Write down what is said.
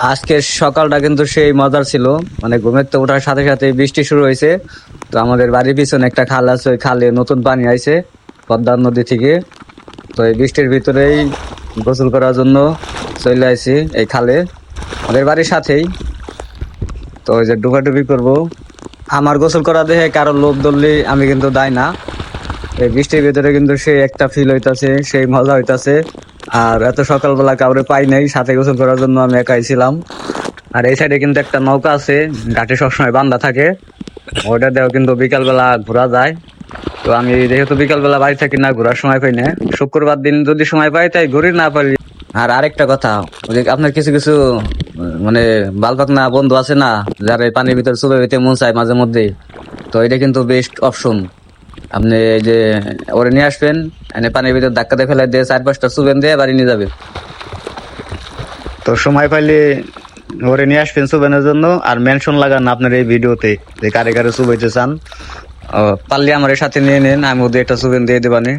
আজকের সকালটা কিন্তু সেই মজার ছিল। মানে ঘুমের তো ওঠার সাথে সাথে বৃষ্টি শুরু হয়েছে। তো আমাদের বাড়ির পিছনে একটা খাল আছে, ওই খালে নতুন পানি আইছে পদ্মা নদী থেকে। তো এই বৃষ্টির ভিতরেই গোসল করার জন্য চলে আইছি এই খালে, আমাদের বাড়ির সাথেই। তো ওই যে ডুবাডুবি করবো। আমার গোসল করা দেখে কারো লোভ ধরলে আমি কিন্তু দায় না। এই বৃষ্টির ভিতরে কিন্তু সেই একটা ফিল হইতাছে, সেই মজা হইতাছে। আর এত সকালবেলা কাউরে পাই নাই সাথে গোসল করার জন্য, আমি একাই ছিলাম। আর এই সাইডে কিন্তু একটা নৌকা আছে, ঘাটে সবসময় বান্ধা থাকে, ওইটা দিয়েও কিন্তু বিকাল বেলা ঘোরা যায়। তো আমি যেহেতু বিকাল বেলা বাড়ি থাকি না, ঘোরার সময় পাই না। শুক্রবার দিন যদি সময় পাই তাই ঘুরি, না পারি। আর আরেকটা কথা, ওই যে আপনার কিছু কিছু মানে বালপাক না বন্ধু আছে না, যারা এই পানির ভিতরে চুবে হইতে মন চায় মাঝে মধ্যে। তো এটা কিন্তু বেস্ট অপশন। আপনি এই যে ওরে নিয়ে আসবেন, এনে পানির ভিতর ধাক্কা দিয়ে ফেলাই দিয়ে 4-5টা চুবেন দিয়ে বাড়ি নিয়ে যাবে। তো সময় পাইলে ওরে নিয়ে আসবেন চুবেনের জন্য। আর মেনশন লাগান আপনার এই ভিডিওতে যে কারে কারে চুবাইতে চান। পারলে আমার সাথে নিয়ে নেন, আমি ওদের একটা চুবেন দিয়ে দেবানি।